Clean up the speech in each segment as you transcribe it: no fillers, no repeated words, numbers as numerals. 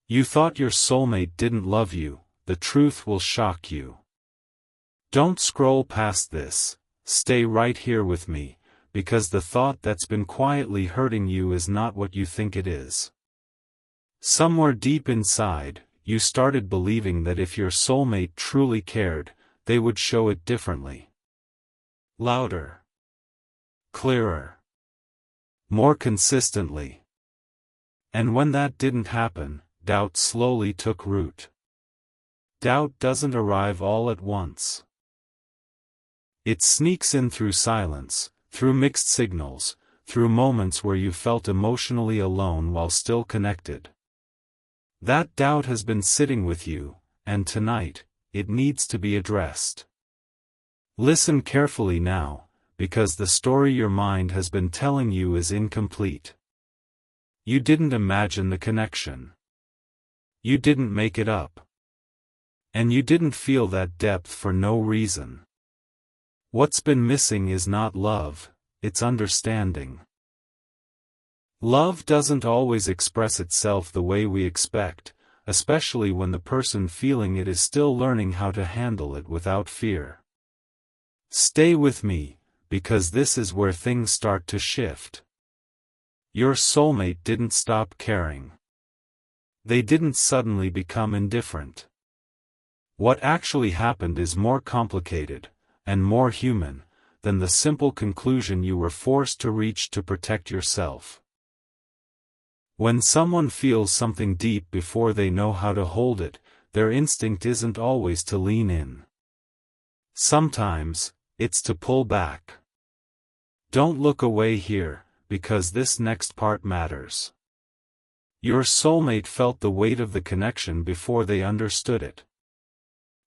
You thought your soulmate didn't love you. The truth will shock you. Don't scroll past this. Stay right here with me, because the thought that's been quietly hurting you is not what you think it is. Somewhere deep inside, you started believing that if your soulmate truly cared, they would show it differently. Louder. Clearer. More consistently. And when that didn't happen, doubt slowly took root. Doubt doesn't arrive all at once. It sneaks in through silence, through mixed signals, through moments where you felt emotionally alone while still connected. That doubt has been sitting with you, and tonight, it needs to be addressed. Listen carefully now, because the story your mind has been telling you is incomplete. You didn't imagine the connection. You didn't make it up. And you didn't feel that depth for no reason. What's been missing is not love, it's understanding. Love doesn't always express itself the way we expect, especially when the person feeling it is still learning how to handle it without fear. Stay with me, because this is where things start to shift. Your soulmate didn't stop caring. They didn't suddenly become indifferent. What actually happened is more complicated, and more human, than the simple conclusion you were forced to reach to protect yourself. When someone feels something deep before they know how to hold it, their instinct isn't always to lean in. Sometimes, it's to pull back. Don't look away here, because this next part matters. Your soulmate felt the weight of the connection before they understood it.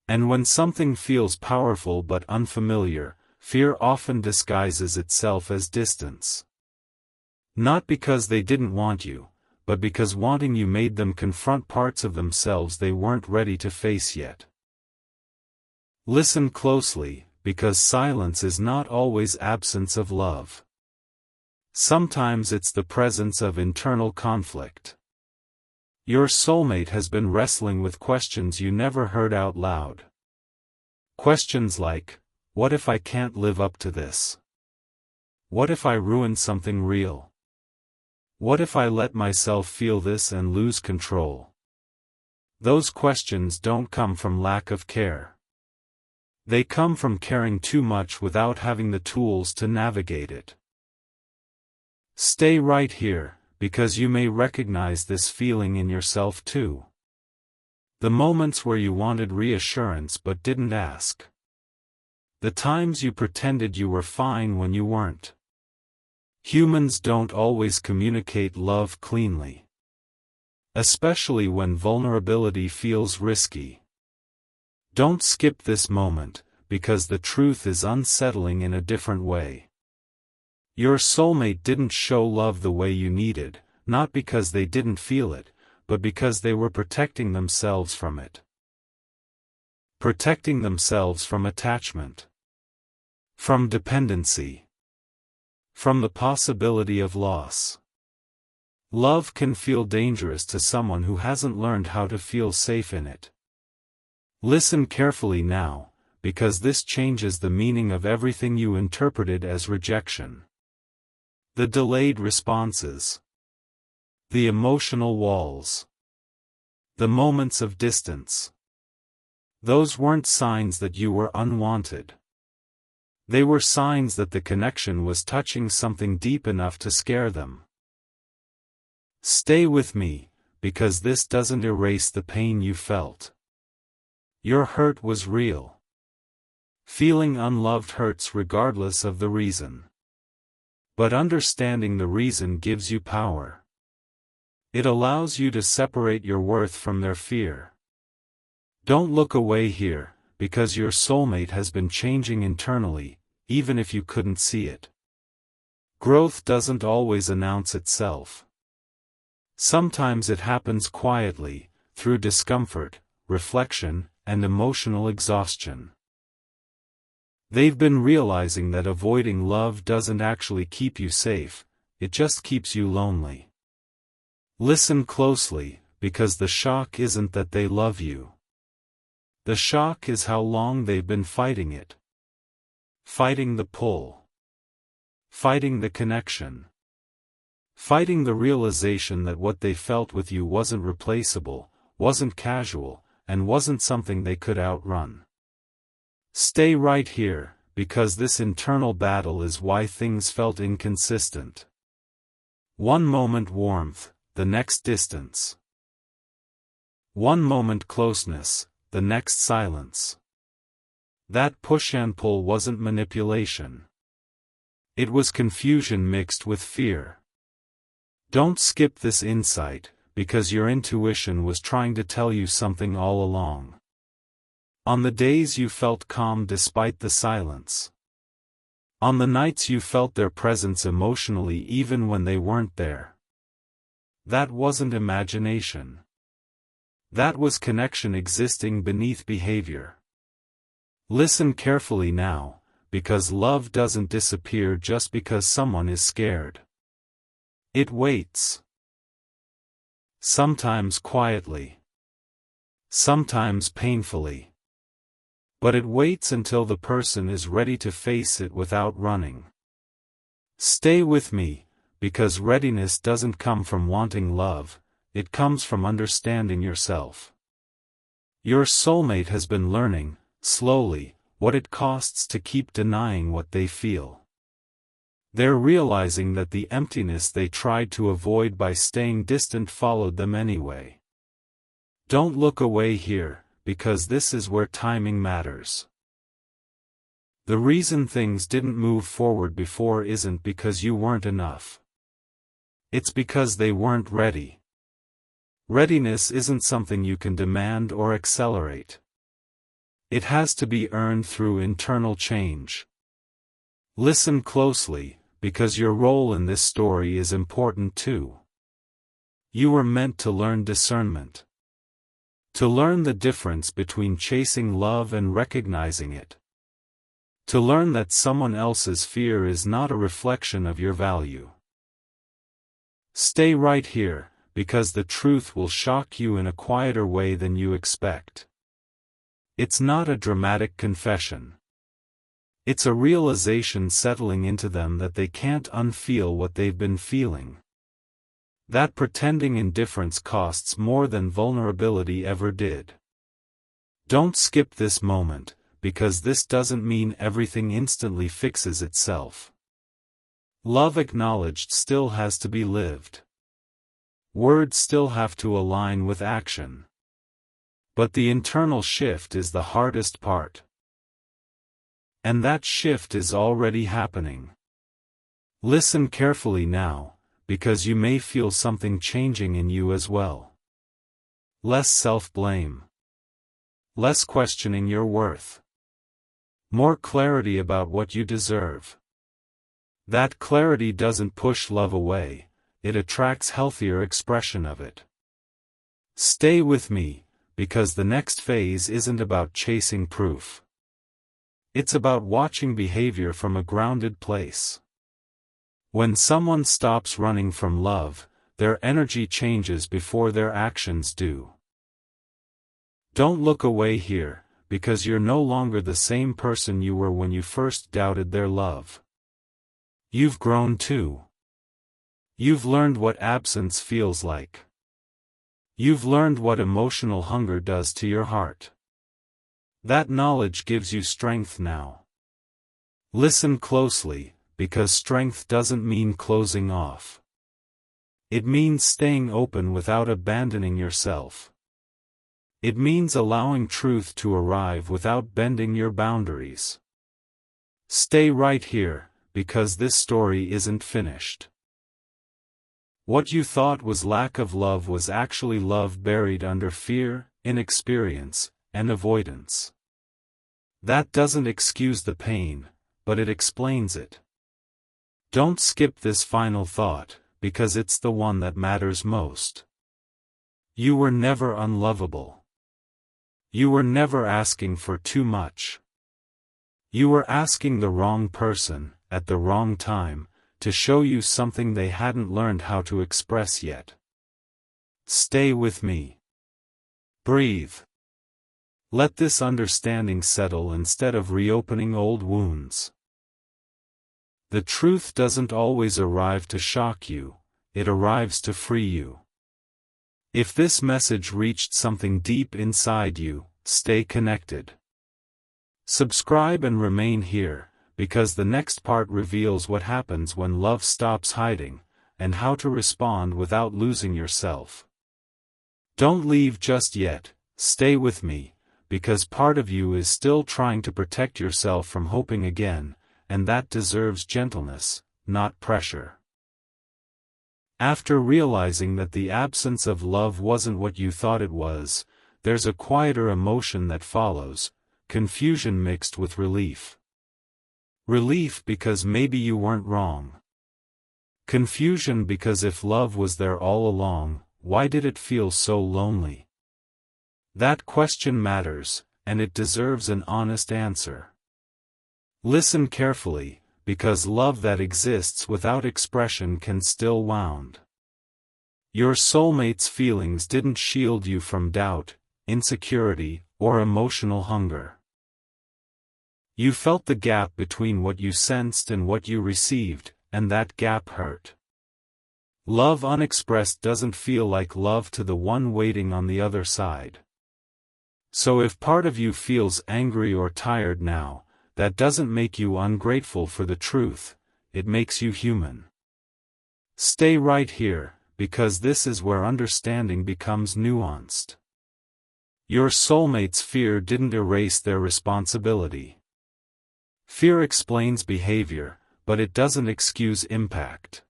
And when something feels powerful but unfamiliar, fear often disguises itself as distance. Not because they didn't want you, but because wanting you made them confront parts of themselves they weren't ready to face yet. Listen closely, because silence is not always absence of love. Sometimes it's the presence of internal conflict. Your soulmate has been wrestling with questions you never heard out loud. Questions like, what if I can't live up to this? What if I ruin something real? What if I let myself feel this and lose control? Those questions don't come from lack of care. They come from caring too much without having the tools to navigate it. Stay right here, because you may recognize this feeling in yourself too. The moments where you wanted reassurance but didn't ask. The times you pretended you were fine when you weren't. Humans don't always communicate love cleanly. Especially when vulnerability feels risky. Don't skip this moment, because the truth is unsettling in a different way. Your soulmate didn't show love the way you needed, not because they didn't feel it, but because they were protecting themselves from it. Protecting themselves from attachment. From dependency. From the possibility of loss. Love can feel dangerous to someone who hasn't learned how to feel safe in it. Listen carefully now, because this changes the meaning of everything you interpreted as rejection. The delayed responses. The emotional walls. The moments of distance. Those weren't signs that you were unwanted. They were signs that the connection was touching something deep enough to scare them. Stay with me, because this doesn't erase the pain you felt. Your hurt was real. Feeling unloved hurts regardless of the reason. But understanding the reason gives you power. It allows you to separate your worth from their fear. Don't look away here, because your soulmate has been changing internally, even if you couldn't see it. Growth doesn't always announce itself. Sometimes it happens quietly, through discomfort, reflection, and emotional exhaustion. They've been realizing that avoiding love doesn't actually keep you safe, it just keeps you lonely. Listen closely, because the shock isn't that they love you. The shock is how long they've been fighting it. Fighting the pull. Fighting the connection. Fighting the realization that what they felt with you wasn't replaceable, wasn't casual, and wasn't something they could outrun. Stay right here, because this internal battle is why things felt inconsistent. One moment warmth, the next distance. One moment closeness, the next silence. That push and pull wasn't manipulation. It was confusion mixed with fear. Don't skip this insight, because your intuition was trying to tell you something all along. On the days you felt calm despite the silence. On the nights you felt their presence emotionally even when they weren't there. That wasn't imagination. That was connection existing beneath behavior. Listen carefully now, because love doesn't disappear just because someone is scared. It waits. Sometimes quietly. Sometimes painfully. But it waits until the person is ready to face it without running. Stay with me, because readiness doesn't come from wanting love, it comes from understanding yourself. Your soulmate has been learning, slowly, what it costs to keep denying what they feel. They're realizing that the emptiness they tried to avoid by staying distant followed them anyway. Don't look away here, because this is where timing matters. The reason things didn't move forward before isn't because you weren't enough. It's because they weren't ready. Readiness isn't something you can demand or accelerate. It has to be earned through internal change. Listen closely, because your role in this story is important too. You were meant to learn discernment. To learn the difference between chasing love and recognizing it. To learn that someone else's fear is not a reflection of your value. Stay right here, because the truth will shock you in a quieter way than you expect. It's not a dramatic confession. It's a realization settling into them that they can't unfeel what they've been feeling. That pretending indifference costs more than vulnerability ever did. Don't skip this moment, because this doesn't mean everything instantly fixes itself. Love acknowledged still has to be lived. Words still have to align with action. But the internal shift is the hardest part. And that shift is already happening. Listen carefully now, because you may feel something changing in you as well. Less self-blame. Less questioning your worth. More clarity about what you deserve. That clarity doesn't push love away, it attracts healthier expression of it. Stay with me, because the next phase isn't about chasing proof. It's about watching behavior from a grounded place. When someone stops running from love, their energy changes before their actions do. Don't look away here, because you're no longer the same person you were when you first doubted their love. You've grown too. You've learned what absence feels like. You've learned what emotional hunger does to your heart. That knowledge gives you strength now. Listen closely, because strength doesn't mean closing off. It means staying open without abandoning yourself. It means allowing truth to arrive without bending your boundaries. Stay right here, because this story isn't finished. What you thought was lack of love was actually love buried under fear, inexperience, and avoidance. That doesn't excuse the pain, but it explains it. Don't skip this final thought, because it's the one that matters most. You were never unlovable. You were never asking for too much. You were asking the wrong person, at the wrong time, to show you something they hadn't learned how to express yet. Stay with me. Breathe. Let this understanding settle instead of reopening old wounds. The truth doesn't always arrive to shock you, it arrives to free you. If this message reached something deep inside you, stay connected. Subscribe and remain here, because the next part reveals what happens when love stops hiding, and how to respond without losing yourself. Don't leave just yet, stay with me, because part of you is still trying to protect yourself from hoping again, and that deserves gentleness, not pressure. After realizing that the absence of love wasn't what you thought it was, there's a quieter emotion that follows, confusion mixed with relief. Relief because maybe you weren't wrong. Confusion because if love was there all along, why did it feel so lonely? That question matters, and it deserves an honest answer. Listen carefully, because love that exists without expression can still wound. Your soulmate's feelings didn't shield you from doubt, insecurity, or emotional hunger. You felt the gap between what you sensed and what you received, and that gap hurt. Love unexpressed doesn't feel like love to the one waiting on the other side. So if part of you feels angry or tired now, that doesn't make you ungrateful for the truth, it makes you human. Stay right here, because this is where understanding becomes nuanced. Your soulmate's fear didn't erase their responsibility. Fear explains behavior, but it doesn't excuse impact.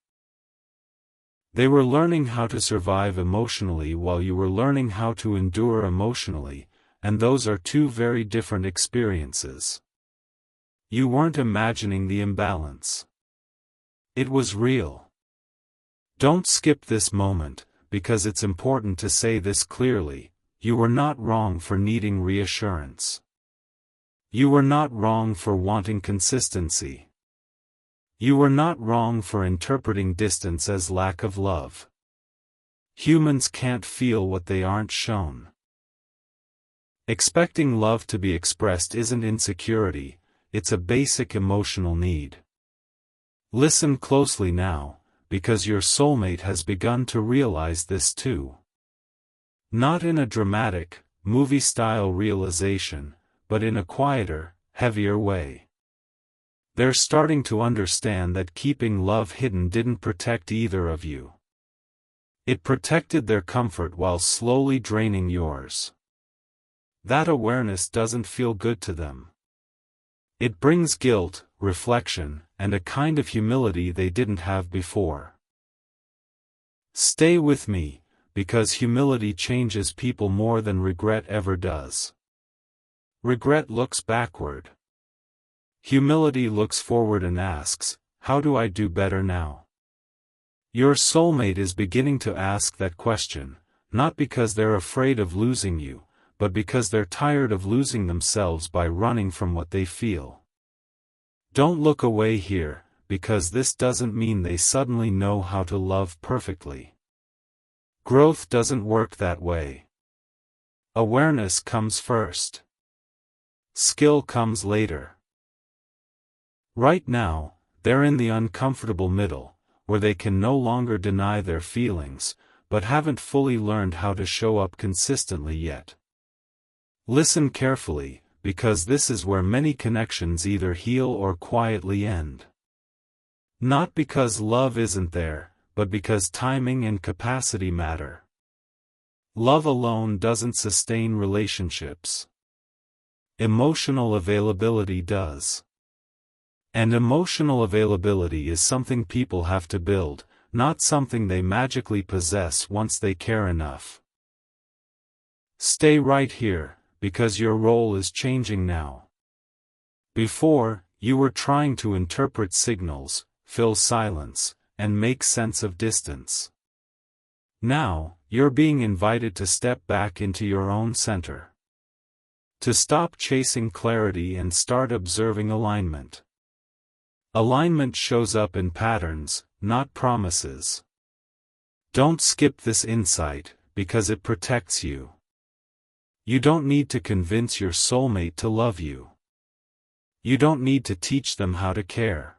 They were learning how to survive emotionally while you were learning how to endure emotionally, and those are two very different experiences. You weren't imagining the imbalance. It was real. Don't skip this moment, because it's important to say this clearly: you were not wrong for needing reassurance. You were not wrong for wanting consistency. You were not wrong for interpreting distance as lack of love. Humans can't feel what they aren't shown. Expecting love to be expressed isn't insecurity, it's a basic emotional need. Listen closely now, because your soulmate has begun to realize this too. Not in a dramatic, movie-style realization, but in a quieter, heavier way. They're starting to understand that keeping love hidden didn't protect either of you. It protected their comfort while slowly draining yours. That awareness doesn't feel good to them. It brings guilt, reflection, and a kind of humility they didn't have before. Stay with me, because humility changes people more than regret ever does. Regret looks backward. Humility looks forward and asks, how do I do better now? Your soulmate is beginning to ask that question, not because they're afraid of losing you, but because they're tired of losing themselves by running from what they feel. Don't look away here, because this doesn't mean they suddenly know how to love perfectly. Growth doesn't work that way. Awareness comes first. Skill comes later. Right now, they're in the uncomfortable middle, where they can no longer deny their feelings, but haven't fully learned how to show up consistently yet. Listen carefully, because this is where many connections either heal or quietly end. Not because love isn't there, but because timing and capacity matter. Love alone doesn't sustain relationships. Emotional availability does. And emotional availability is something people have to build, not something they magically possess once they care enough. Stay right here, because your role is changing now. Before, you were trying to interpret signals, fill silence, and make sense of distance. Now, you're being invited to step back into your own center. To stop chasing clarity and start observing alignment. Alignment shows up in patterns, not promises. Don't skip this insight, because it protects you. You don't need to convince your soulmate to love you. You don't need to teach them how to care.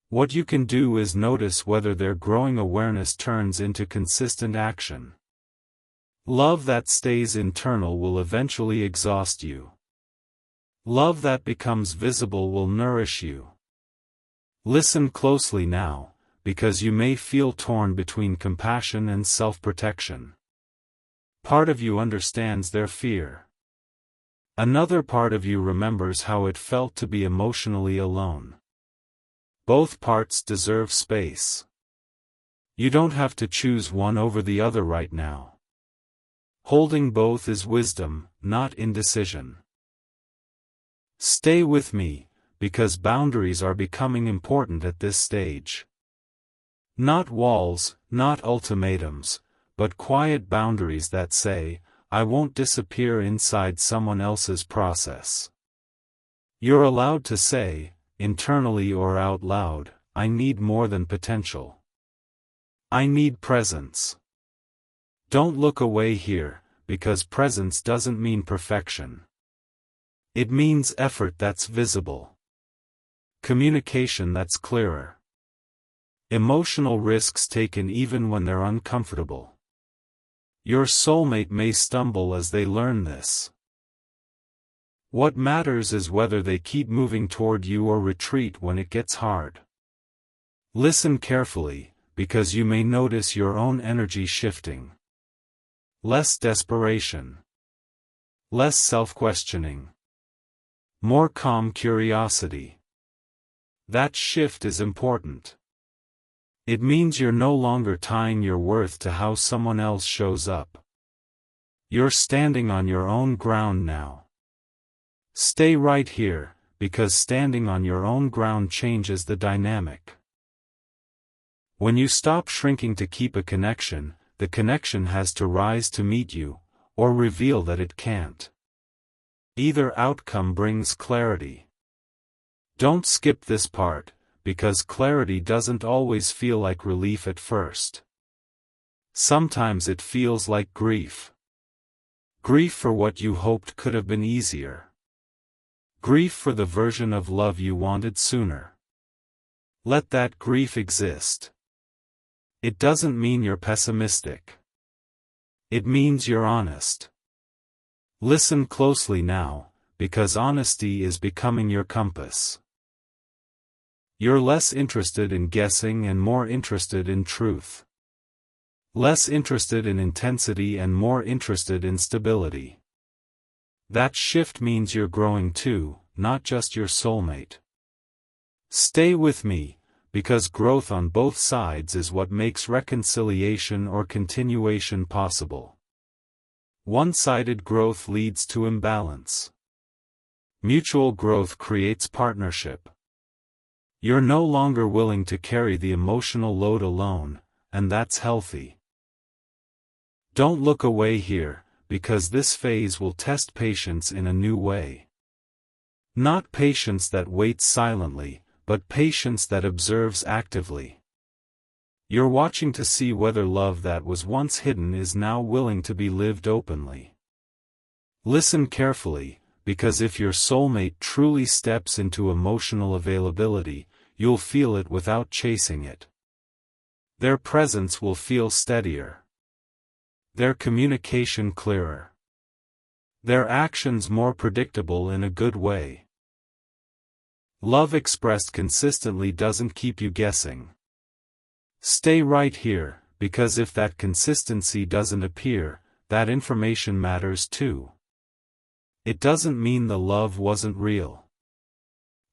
What you can do is notice whether their growing awareness turns into consistent action. Love that stays internal will eventually exhaust you. Love that becomes visible will nourish you. Listen closely now, because you may feel torn between compassion and self-protection. Part of you understands their fear. Another part of you remembers how it felt to be emotionally alone. Both parts deserve space. You don't have to choose one over the other right now. Holding both is wisdom, not indecision. Stay with me, because boundaries are becoming important at this stage. Not walls, not ultimatums, but quiet boundaries that say, I won't disappear inside someone else's process. You're allowed to say, internally or out loud, I need more than potential. I need presence. Don't look away here, because presence doesn't mean perfection. It means effort that's visible. Communication that's clearer. Emotional risks taken even when they're uncomfortable. Your soulmate may stumble as they learn this. What matters is whether they keep moving toward you or retreat when it gets hard. Listen carefully, because you may notice your own energy shifting. Less desperation. Less self-questioning. More calm curiosity. That shift is important. It means you're no longer tying your worth to how someone else shows up. You're standing on your own ground now. Stay right here, because standing on your own ground changes the dynamic. When you stop shrinking to keep a connection, the connection has to rise to meet you, or reveal that it can't. Either outcome brings clarity. Don't skip this part, because clarity doesn't always feel like relief at first. Sometimes it feels like grief. Grief for what you hoped could have been easier. Grief for the version of love you wanted sooner. Let that grief exist. It doesn't mean you're pessimistic. It means you're honest. Listen closely now, because honesty is becoming your compass. You're less interested in guessing and more interested in truth. Less interested in intensity and more interested in stability. That shift means you're growing too, not just your soulmate. Stay with me, because growth on both sides is what makes reconciliation or continuation possible. One-sided growth leads to imbalance. Mutual growth creates partnership. You're no longer willing to carry the emotional load alone, and that's healthy. Don't look away here, because this phase will test patience in a new way. Not patience that waits silently, but patience that observes actively. You're watching to see whether love that was once hidden is now willing to be lived openly. Listen carefully, because if your soulmate truly steps into emotional availability, you'll feel it without chasing it. Their presence will feel steadier. Their communication clearer. Their actions more predictable in a good way. Love expressed consistently doesn't keep you guessing. Stay right here, because if that consistency doesn't appear, that information matters too. It doesn't mean the love wasn't real.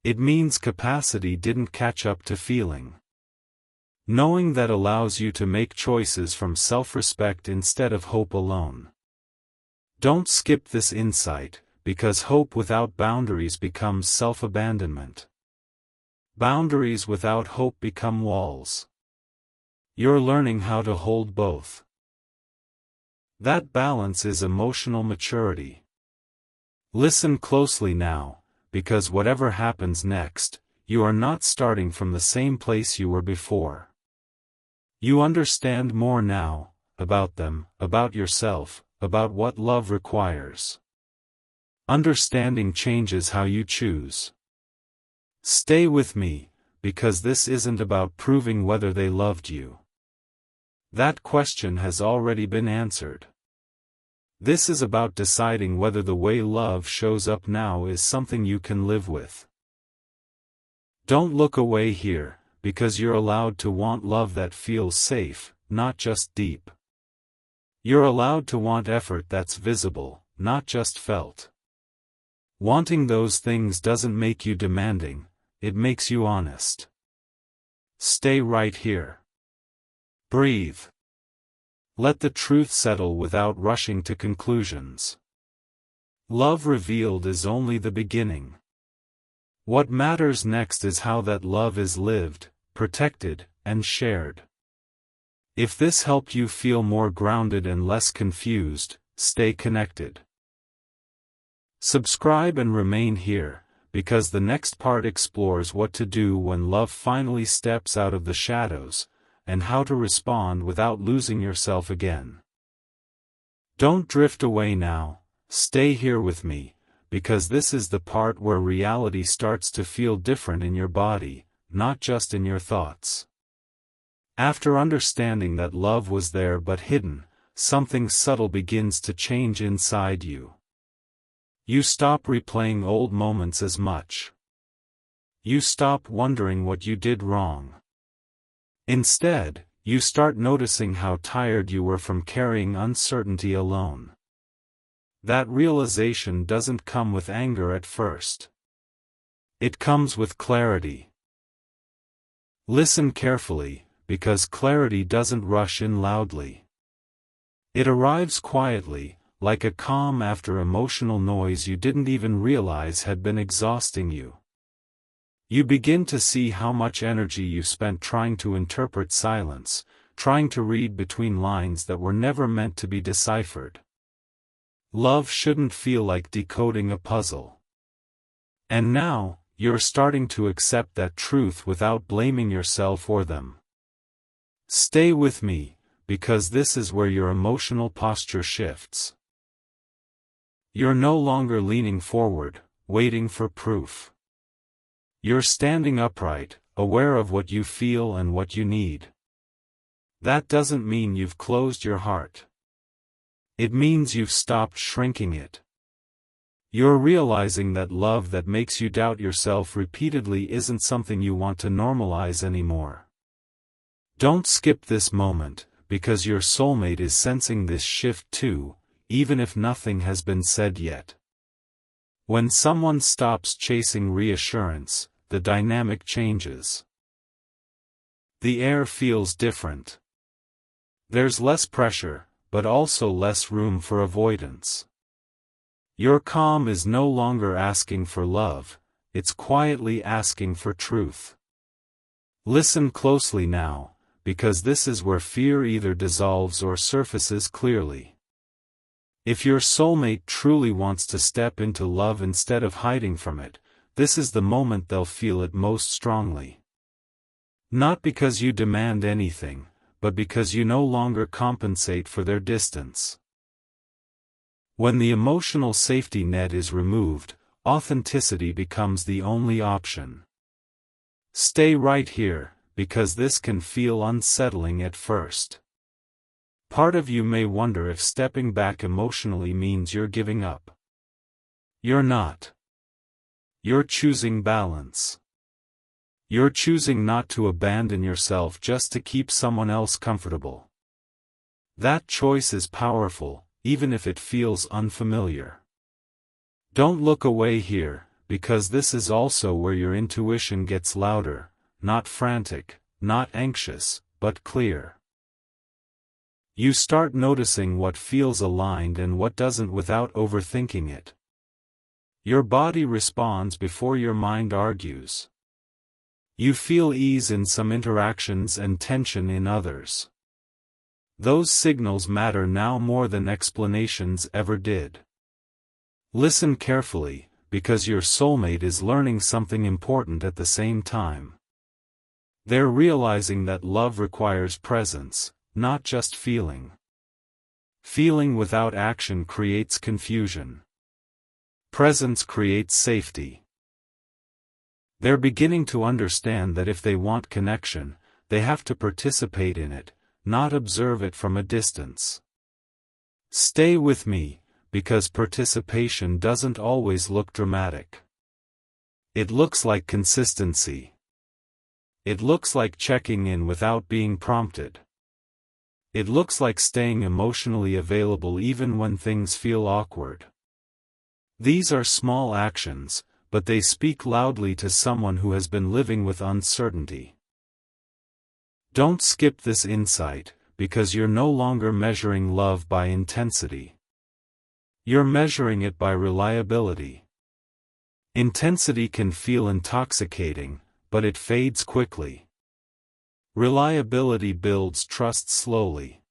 It means capacity didn't catch up to feeling. Knowing that allows you to make choices from self-respect instead of hope alone. Don't skip this insight, because hope without boundaries becomes self-abandonment. Boundaries without hope become walls. You're learning how to hold both. That balance is emotional maturity. Listen closely now, because whatever happens next, you are not starting from the same place you were before. You understand more now, about them, about yourself, about what love requires. Understanding changes how you choose. Stay with me, because this isn't about proving whether they loved you. That question has already been answered. This is about deciding whether the way love shows up now is something you can live with. Don't look away here, because you're allowed to want love that feels safe, not just deep. You're allowed to want effort that's visible, not just felt. Wanting those things doesn't make you demanding, it makes you honest. Stay right here. Breathe. Let the truth settle without rushing to conclusions. Love revealed is only the beginning. What matters next is how that love is lived, protected, and shared. If this helped you feel more grounded and less confused, stay connected. Subscribe and remain here, because the next part explores what to do when love finally steps out of the shadows, and how to respond without losing yourself again. Don't drift away now, stay here with me, because this is the part where reality starts to feel different in your body, not just in your thoughts. After understanding that love was there but hidden, something subtle begins to change inside you. You stop replaying old moments as much. You stop wondering what you did wrong. Instead, you start noticing how tired you were from carrying uncertainty alone. That realization doesn't come with anger at first. It comes with clarity. Listen carefully, because clarity doesn't rush in loudly. It arrives quietly, like a calm after emotional noise you didn't even realize had been exhausting you. You begin to see how much energy you spent trying to interpret silence, trying to read between lines that were never meant to be deciphered. Love shouldn't feel like decoding a puzzle. And now, you're starting to accept that truth without blaming yourself or them. Stay with me, because this is where your emotional posture shifts. You're no longer leaning forward, waiting for proof. You're standing upright, aware of what you feel and what you need. That doesn't mean you've closed your heart. It means you've stopped shrinking it. You're realizing that love that makes you doubt yourself repeatedly isn't something you want to normalize anymore. Don't skip this moment, because your soulmate is sensing this shift too, even if nothing has been said yet. When someone stops chasing reassurance, the dynamic changes. The air feels different. There's less pressure, but also less room for avoidance. Your calm is no longer asking for love, it's quietly asking for truth. Listen closely now, because this is where fear either dissolves or surfaces clearly. If your soulmate truly wants to step into love instead of hiding from it, this is the moment they'll feel it most strongly. Not because you demand anything, but because you no longer compensate for their distance. When the emotional safety net is removed, authenticity becomes the only option. Stay right here, because this can feel unsettling at first. Part of you may wonder if stepping back emotionally means you're giving up. You're not. You're choosing balance. You're choosing not to abandon yourself just to keep someone else comfortable. That choice is powerful, even if it feels unfamiliar. Don't look away here, because this is also where your intuition gets louder, not frantic, not anxious, but clear. You start noticing what feels aligned and what doesn't without overthinking it. Your body responds before your mind argues. You feel ease in some interactions and tension in others. Those signals matter now more than explanations ever did. Listen carefully, because your soulmate is learning something important at the same time. They're realizing that love requires presence, not just feeling. Feeling without action creates confusion. Presence creates safety. They're beginning to understand that if they want connection, they have to participate in it, not observe it from a distance. Stay with me, because participation doesn't always look dramatic. It looks like consistency. It looks like checking in without being prompted. It looks like staying emotionally available even when things feel awkward. These are small actions, but they speak loudly to someone who has been living with uncertainty. Don't skip this insight, because you're no longer measuring love by intensity. You're measuring it by reliability. Intensity can feel intoxicating, but it fades quickly. Reliability builds trust slowly.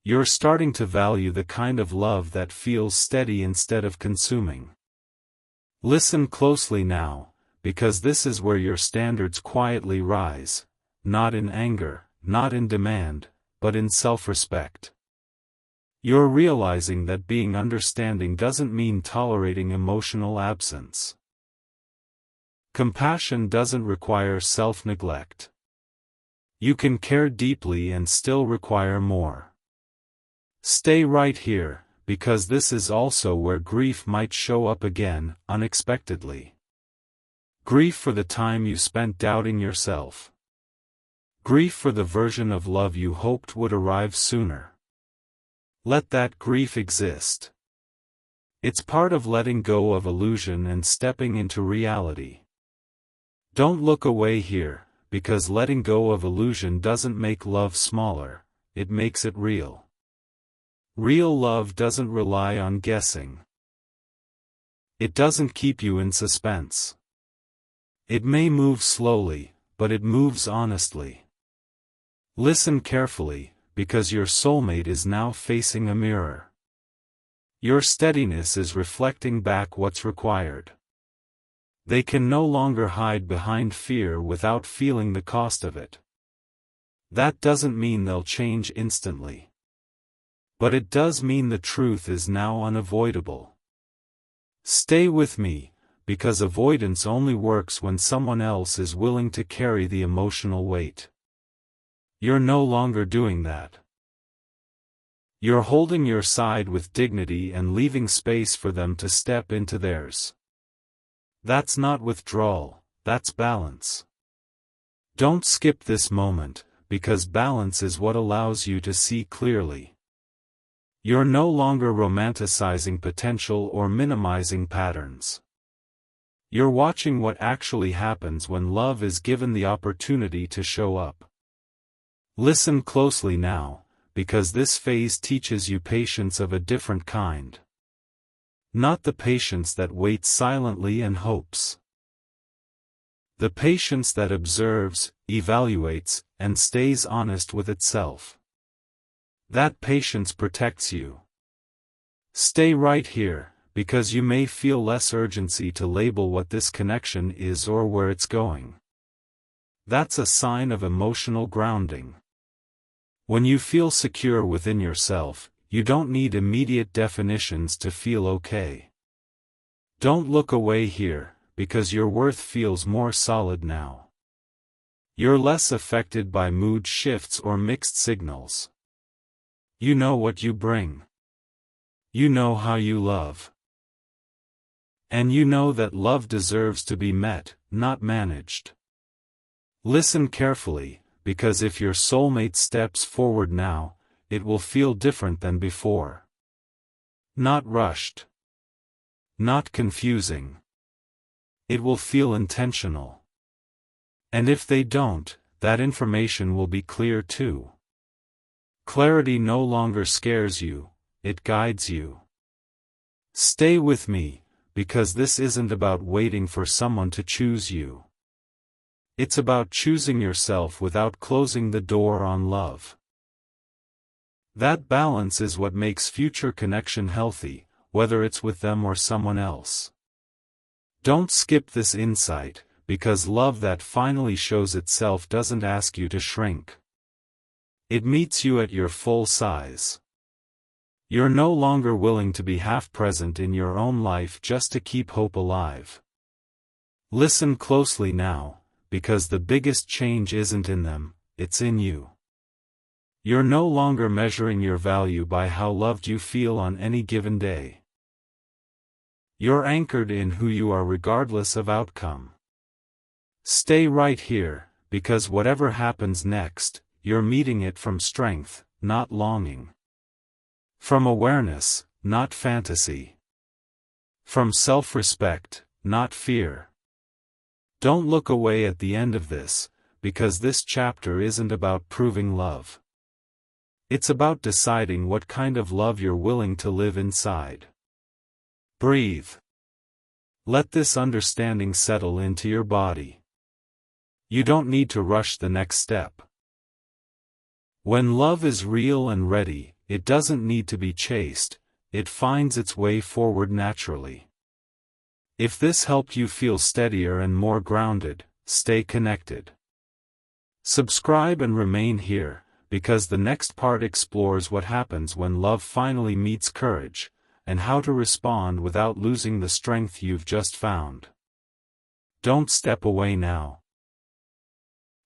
You're starting to value the kind of love that feels steady instead of consuming. Listen closely now, because this is where your standards quietly rise, not in anger, not in demand, but in self-respect. You're realizing that being understanding doesn't mean tolerating emotional absence. Compassion doesn't require self-neglect. You can care deeply and still require more. Stay right here, because this is also where grief might show up again, unexpectedly. Grief for the time you spent doubting yourself. Grief for the version of love you hoped would arrive sooner. Let that grief exist. It's part of letting go of illusion and stepping into reality. Don't look away here, because letting go of illusion doesn't make love smaller, it makes it real. Real love doesn't rely on guessing. It doesn't keep you in suspense. It may move slowly, but it moves honestly. Listen carefully, because your soulmate is now facing a mirror. Your steadiness is reflecting back what's required. They can no longer hide behind fear without feeling the cost of it. That doesn't mean they'll change instantly. But it does mean the truth is now unavoidable. Stay with me, because avoidance only works when someone else is willing to carry the emotional weight. You're no longer doing that. You're holding your side with dignity and leaving space for them to step into theirs. That's not withdrawal, that's balance. Don't skip this moment, because balance is what allows you to see clearly. You're no longer romanticizing potential or minimizing patterns. You're watching what actually happens when love is given the opportunity to show up. Listen closely now, because this phase teaches you patience of a different kind. Not the patience that waits silently and hopes. The patience that observes, evaluates, and stays honest with itself. That patience protects you. Stay right here, because you may feel less urgency to label what this connection is or where it's going. That's a sign of emotional grounding. When you feel secure within yourself, you don't need immediate definitions to feel okay. Don't look away here, because your worth feels more solid now. You're less affected by mood shifts or mixed signals. You know what you bring. You know how you love. And you know that love deserves to be met, not managed. Listen carefully, because if your soulmate steps forward now, it will feel different than before. Not rushed. Not confusing. It will feel intentional. And if they don't, that information will be clear too. Clarity no longer scares you, it guides you. Stay with me, because this isn't about waiting for someone to choose you. It's about choosing yourself without closing the door on love. That balance is what makes future connection healthy, whether it's with them or someone else. Don't skip this insight, because love that finally shows itself doesn't ask you to shrink. It meets you at your full size. You're no longer willing to be half present in your own life just to keep hope alive. Listen closely now, because the biggest change isn't in them, it's in you. You're no longer measuring your value by how loved you feel on any given day. You're anchored in who you are regardless of outcome. Stay right here, because whatever happens next, you're meeting it from strength, not longing. From awareness, not fantasy. From self-respect, not fear. Don't look away at the end of this, because this chapter isn't about proving love. It's about deciding what kind of love you're willing to live inside. Breathe. Let this understanding settle into your body. You don't need to rush the next step. When love is real and ready, it doesn't need to be chased, it finds its way forward naturally. If this helped you feel steadier and more grounded, stay connected. Subscribe and remain here, because the next part explores what happens when love finally meets courage, and how to respond without losing the strength you've just found. Don't step away now.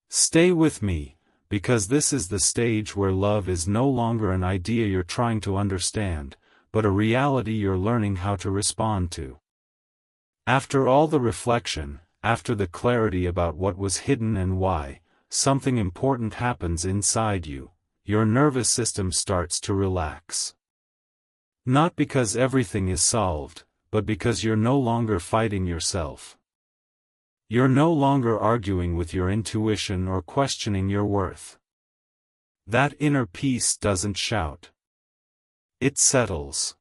Stay with me, because this is the stage where love is no longer an idea you're trying to understand, but a reality you're learning how to respond to. After all the reflection, after the clarity about what was hidden and why, something important happens inside you. Your nervous system starts to relax. Not because everything is solved, but because you're no longer fighting yourself. You're no longer arguing with your intuition or questioning your worth. That inner peace doesn't shout. It settles.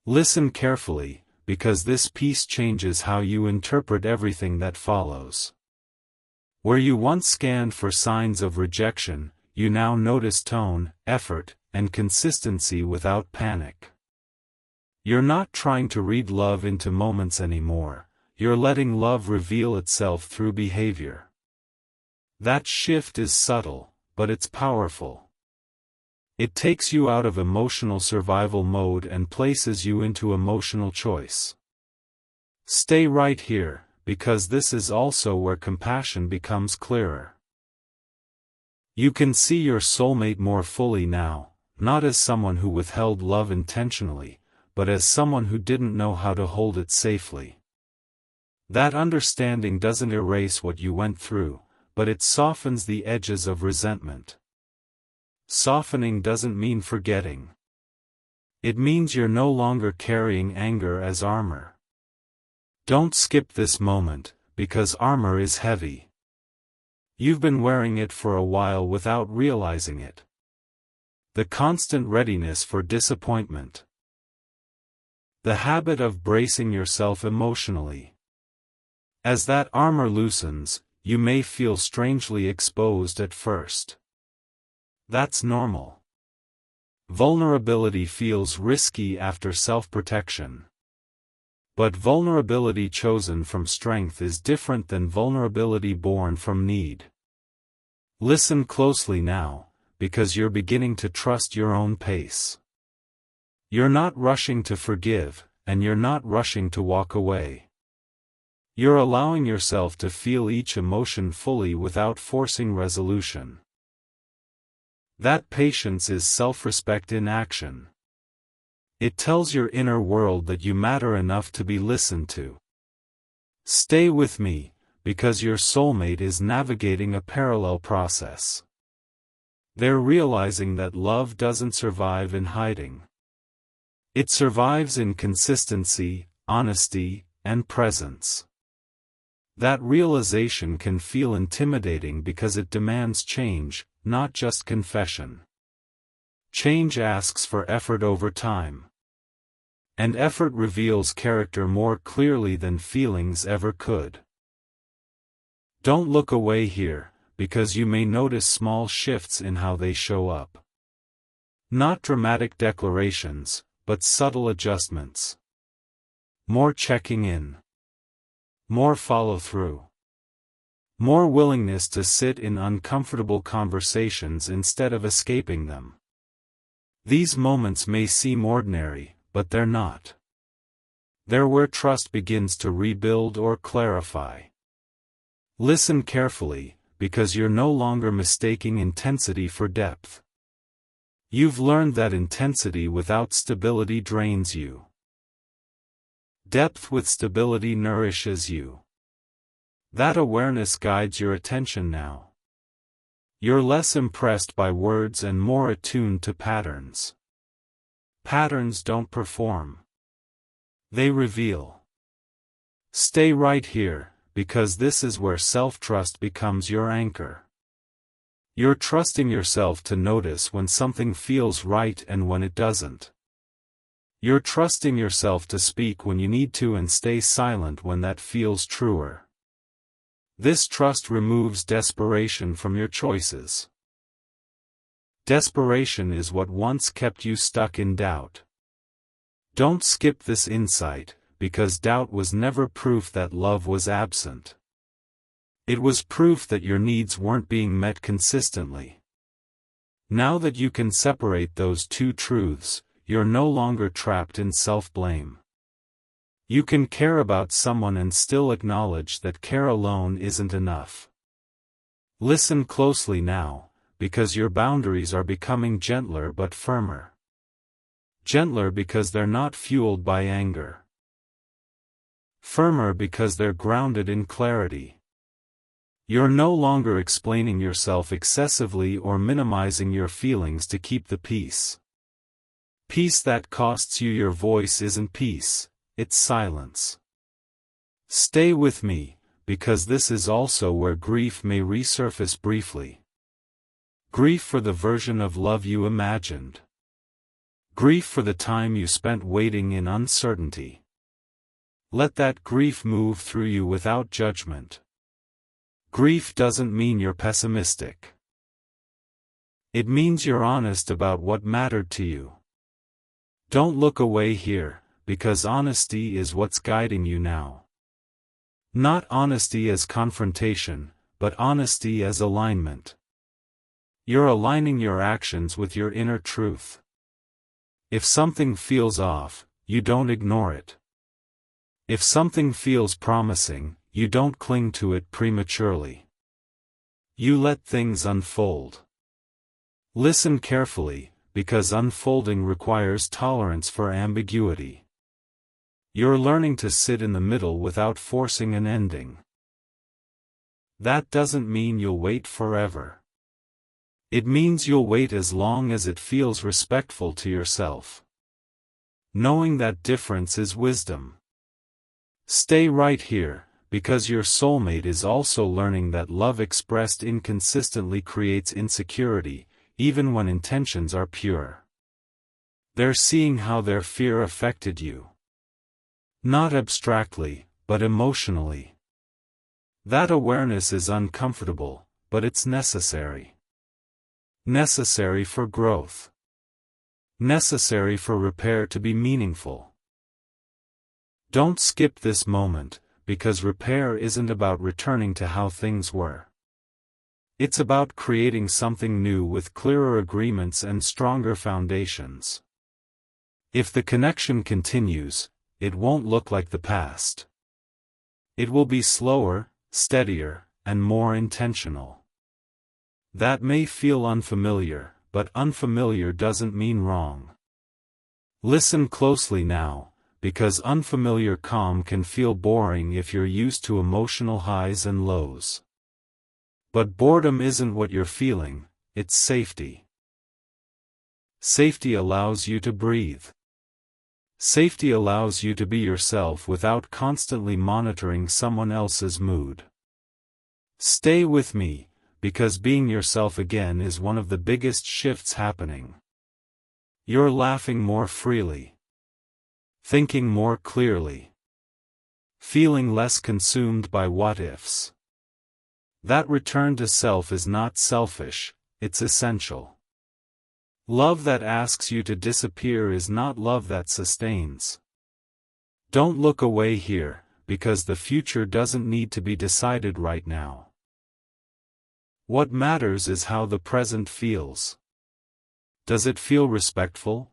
Listen carefully, because this peace changes how you interpret everything that follows. Where you once scanned for signs of rejection, you now notice tone, effort, and consistency without panic. You're not trying to read love into moments anymore. You're letting love reveal itself through behavior. That shift is subtle, but it's powerful. It takes you out of emotional survival mode and places you into emotional choice. Stay right here, because this is also where compassion becomes clearer. You can see your soulmate more fully now, not as someone who withheld love intentionally, but as someone who didn't know how to hold it safely. That understanding doesn't erase what you went through, but it softens the edges of resentment. Softening doesn't mean forgetting. It means you're no longer carrying anger as armor. Don't skip this moment, because armor is heavy. You've been wearing it for a while without realizing it. The constant readiness for disappointment. The habit of bracing yourself emotionally. As that armor loosens, you may feel strangely exposed at first. That's normal. Vulnerability feels risky after self-protection. But vulnerability chosen from strength is different than vulnerability born from need. Listen closely now, because you're beginning to trust your own pace. You're not rushing to forgive, and you're not rushing to walk away. You're allowing yourself to feel each emotion fully without forcing resolution. That patience is self-respect in action. It tells your inner world that you matter enough to be listened to. Stay with me, because your soulmate is navigating a parallel process. They're realizing that love doesn't survive in hiding. It survives in consistency, honesty, and presence. That realization can feel intimidating because it demands change, not just confession. Change asks for effort over time. And effort reveals character more clearly than feelings ever could. Don't look away here, because you may notice small shifts in how they show up. Not dramatic declarations, but subtle adjustments. More checking in. More follow-through. More willingness to sit in uncomfortable conversations instead of escaping them. These moments may seem ordinary, but they're not. They're where trust begins to rebuild or clarify. Listen carefully, because you're no longer mistaking intensity for depth. You've learned that intensity without stability drains you. Depth with stability nourishes you. That awareness guides your attention now. You're less impressed by words and more attuned to patterns. Patterns don't perform. They reveal. Stay right here, because this is where self-trust becomes your anchor. You're trusting yourself to notice when something feels right and when it doesn't. You're trusting yourself to speak when you need to and stay silent when that feels truer. This trust removes desperation from your choices. Desperation is what once kept you stuck in doubt. Don't skip this insight, because doubt was never proof that love was absent. It was proof that your needs weren't being met consistently. Now that you can separate those two truths, you're no longer trapped in self-blame. You can care about someone and still acknowledge that care alone isn't enough. Listen closely now, because your boundaries are becoming gentler but firmer. Gentler because they're not fueled by anger. Firmer because they're grounded in clarity. You're no longer explaining yourself excessively or minimizing your feelings to keep the peace. Peace that costs you your voice isn't peace, it's silence. Stay with me, because this is also where grief may resurface briefly. Grief for the version of love you imagined. Grief for the time you spent waiting in uncertainty. Let that grief move through you without judgment. Grief doesn't mean you're pessimistic. It means you're honest about what mattered to you. Don't look away here, because honesty is what's guiding you now. Not honesty as confrontation, but honesty as alignment. You're aligning your actions with your inner truth. If something feels off, you don't ignore it. If something feels promising, you don't cling to it prematurely. You let things unfold. Listen carefully, because unfolding requires tolerance for ambiguity. You're learning to sit in the middle without forcing an ending. That doesn't mean you'll wait forever. It means you'll wait as long as it feels respectful to yourself. Knowing that difference is wisdom. Stay right here, because your soulmate is also learning that love expressed inconsistently creates insecurity, even when intentions are pure. They're seeing how their fear affected you. Not abstractly, but emotionally. That awareness is uncomfortable, but it's necessary. Necessary for growth. Necessary for repair to be meaningful. Don't skip this moment, because repair isn't about returning to how things were. It's about creating something new with clearer agreements and stronger foundations. If the connection continues, it won't look like the past. It will be slower, steadier, and more intentional. That may feel unfamiliar, but unfamiliar doesn't mean wrong. Listen closely now, because unfamiliar calm can feel boring if you're used to emotional highs and lows. But boredom isn't what you're feeling, it's safety. Safety allows you to breathe. Safety allows you to be yourself without constantly monitoring someone else's mood. Stay with me, because being yourself again is one of the biggest shifts happening. You're laughing more freely. Thinking more clearly. Feeling less consumed by what-ifs. That return to self is not selfish, it's essential. Love that asks you to disappear is not love that sustains. Don't look away here, because the future doesn't need to be decided right now. What matters is how the present feels. Does it feel respectful?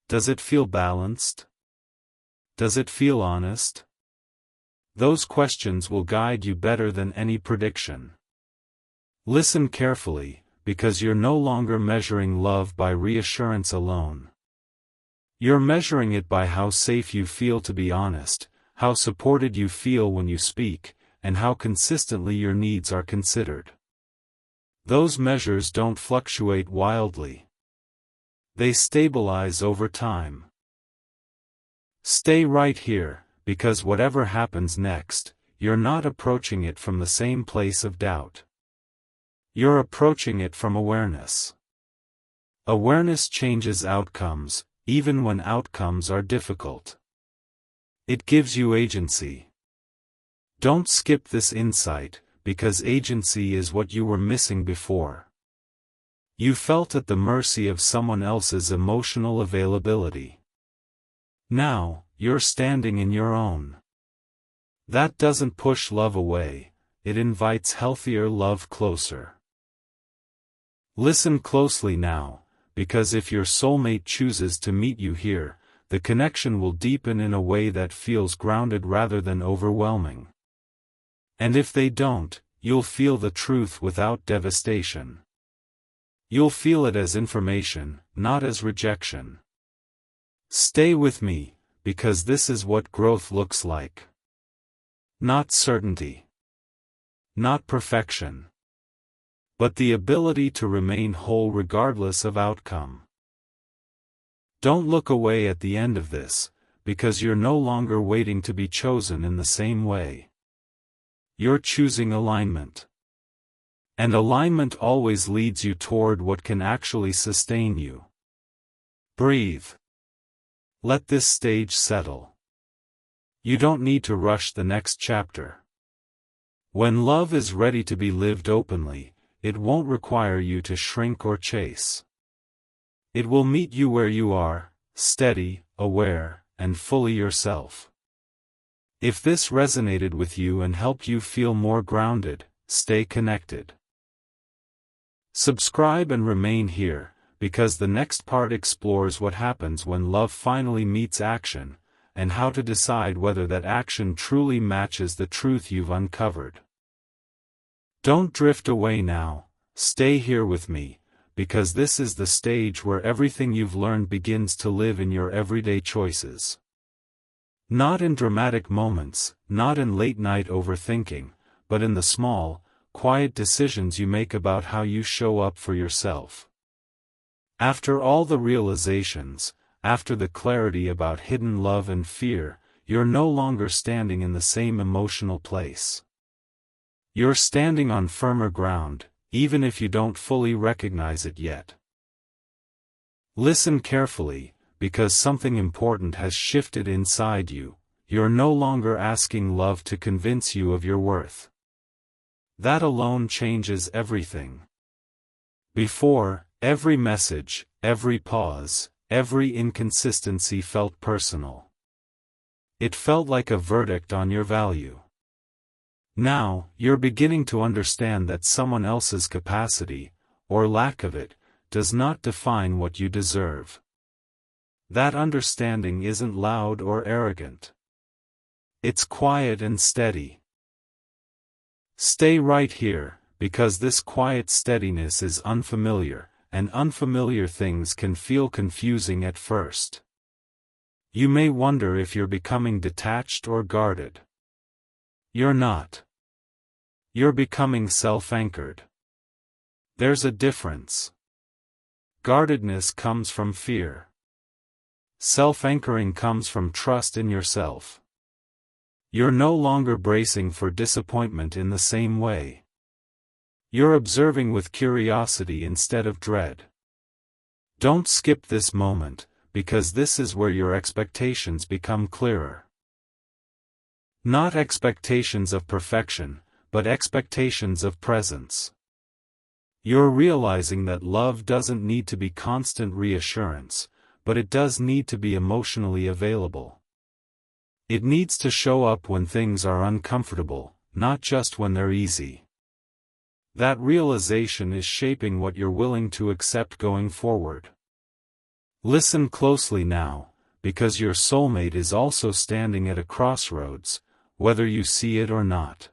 Does it feel balanced? Does it feel honest? Those questions will guide you better than any prediction. Listen carefully, because you're no longer measuring love by reassurance alone. You're measuring it by how safe you feel to be honest, how supported you feel when you speak, and how consistently your needs are considered. Those measures don't fluctuate wildly. They stabilize over time. Stay right here, because whatever happens next, you're not approaching it from the same place of doubt. You're approaching it from awareness. Awareness changes outcomes, even when outcomes are difficult. It gives you agency. Don't skip this insight, because agency is what you were missing before. You felt at the mercy of someone else's emotional availability. Now, you're standing in your own. That doesn't push love away, it invites healthier love closer. Listen closely now, because if your soulmate chooses to meet you here, the connection will deepen in a way that feels grounded rather than overwhelming. And if they don't, you'll feel the truth without devastation. You'll feel it as information, not as rejection. Stay with me, because this is what growth looks like. Not certainty. Not perfection. But the ability to remain whole regardless of outcome. Don't look away at the end of this, because you're no longer waiting to be chosen in the same way. You're choosing alignment. And alignment always leads you toward what can actually sustain you. Breathe. Let this stage settle. You don't need to rush the next chapter. When love is ready to be lived openly, it won't require you to shrink or chase. It will meet you where you are, steady, aware, and fully yourself. If this resonated with you and helped you feel more grounded, stay connected. Subscribe and remain here, because the next part explores what happens when love finally meets action, and how to decide whether that action truly matches the truth you've uncovered. Don't drift away now, stay here with me, because this is the stage where everything you've learned begins to live in your everyday choices. Not in dramatic moments, not in late-night overthinking, but in the small, quiet decisions you make about how you show up for yourself. After all the realizations, after the clarity about hidden love and fear, you're no longer standing in the same emotional place. You're standing on firmer ground, even if you don't fully recognize it yet. Listen carefully, because something important has shifted inside you. You're no longer asking love to convince you of your worth. That alone changes everything. Before, every message, every pause, every inconsistency felt personal. It felt like a verdict on your value. Now, you're beginning to understand that someone else's capacity, or lack of it, does not define what you deserve. That understanding isn't loud or arrogant. It's quiet and steady. Stay right here, because this quiet steadiness is unfamiliar, and unfamiliar things can feel confusing at first. You may wonder if you're becoming detached or guarded. You're not. You're becoming self-anchored. There's a difference. Guardedness comes from fear. Self-anchoring comes from trust in yourself. You're no longer bracing for disappointment in the same way. You're observing with curiosity instead of dread. Don't skip this moment, because this is where your expectations become clearer. Not expectations of perfection, but expectations of presence. You're realizing that love doesn't need to be constant reassurance, but it does need to be emotionally available. It needs to show up when things are uncomfortable, not just when they're easy. That realization is shaping what you're willing to accept going forward. Listen closely now, because your soulmate is also standing at a crossroads, whether you see it or not.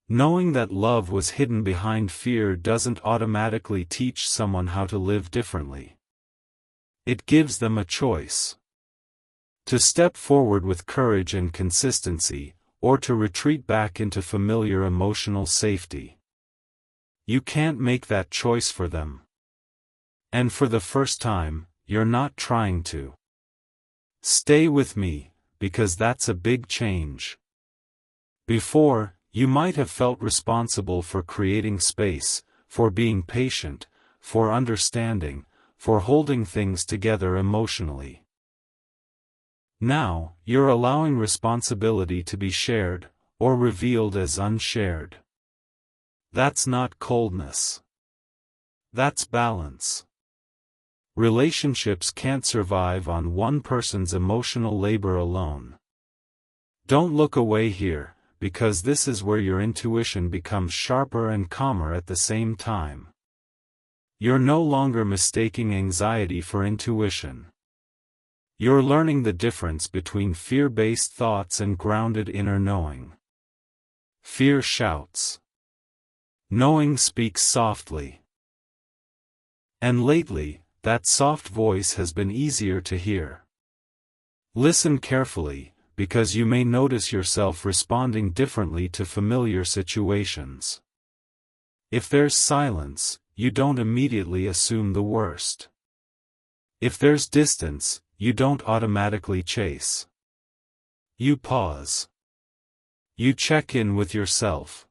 Knowing that love was hidden behind fear doesn't automatically teach someone how to live differently. It gives them a choice. To step forward with courage and consistency, or to retreat back into familiar emotional safety. You can't make that choice for them. And for the first time, you're not trying to. Stay with me, because that's a big change. Before, you might have felt responsible for creating space, for being patient, for understanding, for holding things together emotionally. Now, you're allowing responsibility to be shared, or revealed as unshared. That's not coldness. That's balance. Relationships can't survive on one person's emotional labor alone. Don't look away here, because this is where your intuition becomes sharper and calmer at the same time. You're no longer mistaking anxiety for intuition. You're learning the difference between fear-based thoughts and grounded inner knowing. Fear shouts. Knowing speaks softly. And lately, that soft voice has been easier to hear. Listen carefully, because you may notice yourself responding differently to familiar situations. If there's silence, you don't immediately assume the worst. If there's distance, you don't automatically chase. You pause. You check in with yourself.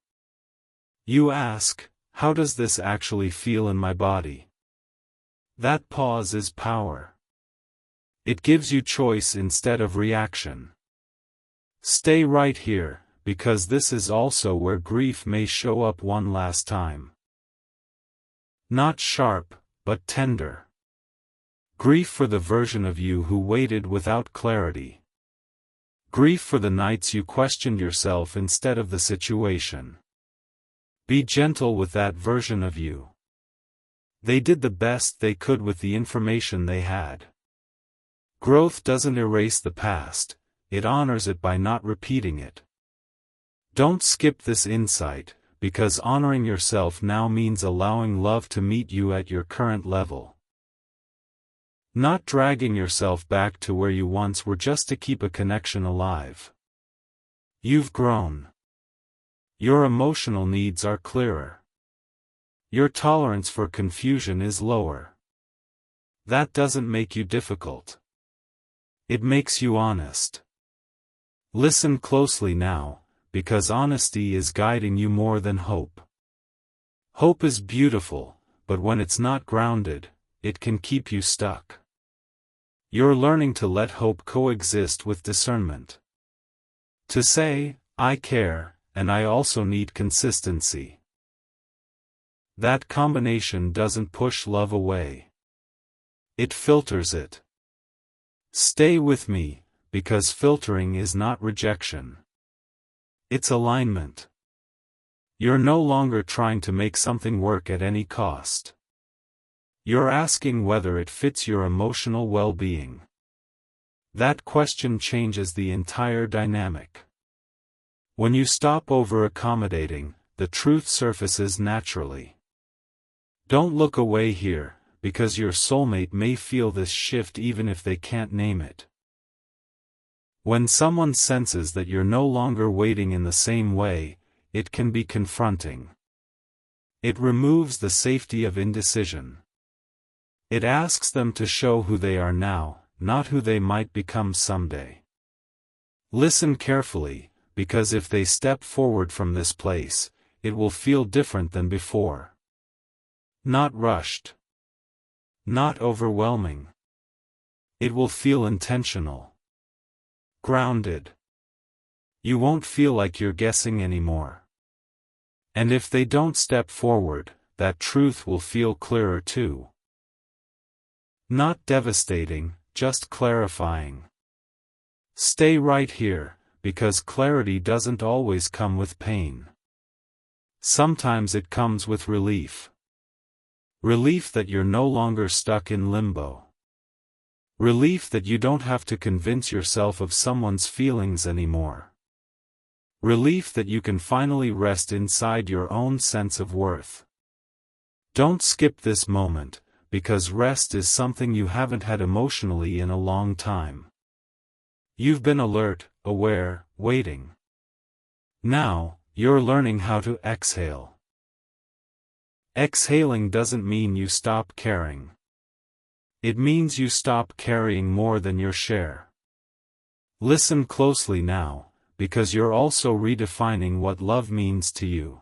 You ask, how does this actually feel in my body? That pause is power. It gives you choice instead of reaction. Stay right here, because this is also where grief may show up one last time. Not sharp, but tender. Grief for the version of you who waited without clarity. Grief for the nights you questioned yourself instead of the situation. Be gentle with that version of you. They did the best they could with the information they had. Growth doesn't erase the past, it honors it by not repeating it. Don't skip this insight, because honoring yourself now means allowing love to meet you at your current level. Not dragging yourself back to where you once were just to keep a connection alive. You've grown. Your emotional needs are clearer. Your tolerance for confusion is lower. That doesn't make you difficult. It makes you honest. Listen closely now, because honesty is guiding you more than hope. Hope is beautiful, but when it's not grounded, it can keep you stuck. You're learning to let hope coexist with discernment. To say, I care, and I also need consistency. That combination doesn't push love away. It filters it. Stay with me, because filtering is not rejection. It's alignment. You're no longer trying to make something work at any cost. You're asking whether it fits your emotional well-being. That question changes the entire dynamic. When you stop over-accommodating, the truth surfaces naturally. Don't look away here, because your soulmate may feel this shift even if they can't name it. When someone senses that you're no longer waiting in the same way, it can be confronting. It removes the safety of indecision. It asks them to show who they are now, not who they might become someday. Listen carefully, because if they step forward from this place, it will feel different than before. Not rushed. Not overwhelming. It will feel intentional. Grounded. You won't feel like you're guessing anymore. And if they don't step forward, that truth will feel clearer too. Not devastating, just clarifying. Stay right here, because clarity doesn't always come with pain. Sometimes it comes with relief. Relief that you're no longer stuck in limbo. Relief that you don't have to convince yourself of someone's feelings anymore. Relief that you can finally rest inside your own sense of worth. Don't skip this moment, because rest is something you haven't had emotionally in a long time. You've been alert, aware, waiting. Now, you're learning how to exhale. Exhaling doesn't mean you stop caring. It means you stop carrying more than your share. Listen closely now, because you're also redefining what love means to you.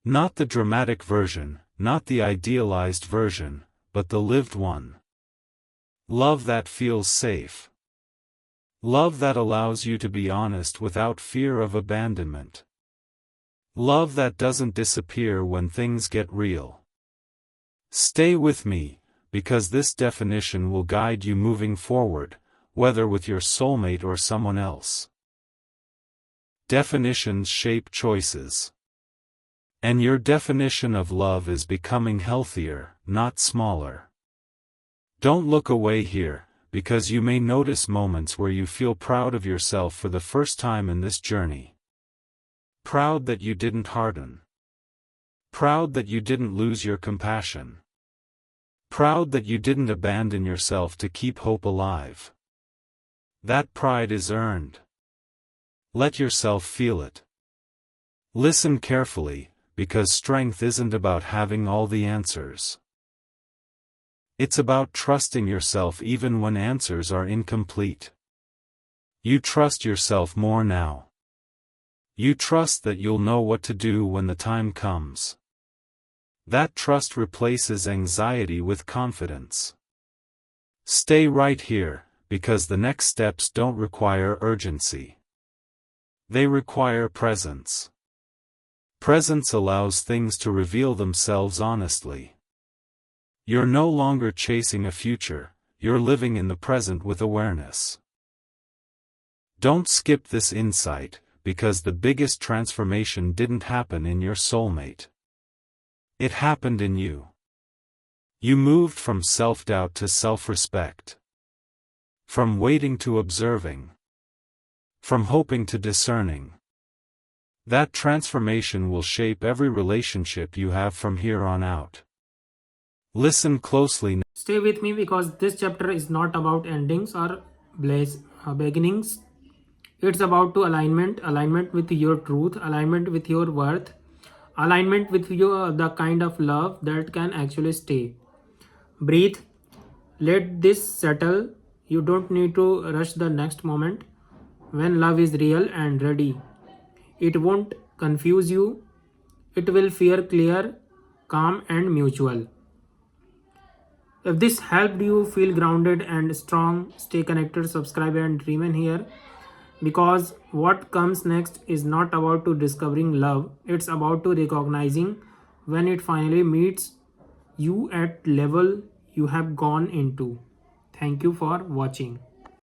Not the dramatic version, not the idealized version, but the lived one. Love that feels safe. Love that allows you to be honest without fear of abandonment. Love that doesn't disappear when things get real. Stay with me, because this definition will guide you moving forward, whether with your soulmate or someone else. Definitions shape choices. And your definition of love is becoming healthier, not smaller. Don't look away here, because you may notice moments where you feel proud of yourself for the first time in this journey. Proud that you didn't harden. Proud that you didn't lose your compassion. Proud that you didn't abandon yourself to keep hope alive. That pride is earned. Let yourself feel it. Listen carefully, because strength isn't about having all the answers. It's about trusting yourself even when answers are incomplete. You trust yourself more now. You trust that you'll know what to do when the time comes. That trust replaces anxiety with confidence. Stay right here, because the next steps don't require urgency. They require presence. Presence allows things to reveal themselves honestly. You're no longer chasing a future, you're living in the present with awareness. Don't skip this insight, because the biggest transformation didn't happen in your soulmate. It happened in you. You moved from self-doubt to self-respect. From waiting to observing. From hoping to discerning. That transformation will shape every relationship you have from here on out. Listen closely. Stay with me because this chapter is not about endings or beginnings. It's about to alignment with your truth, alignment with your worth, alignment with your the kind of love that can actually stay. Breathe, let this settle. You don't need to rush the next moment. When love is real and ready, it won't confuse you. It will feel clear, calm, and mutual. If this helped you feel grounded and strong, stay connected, subscribe, and remain here. Because what comes next is not about to discovering love, it's about to recognizing when it finally meets you at level you have gone into. Thank you for watching.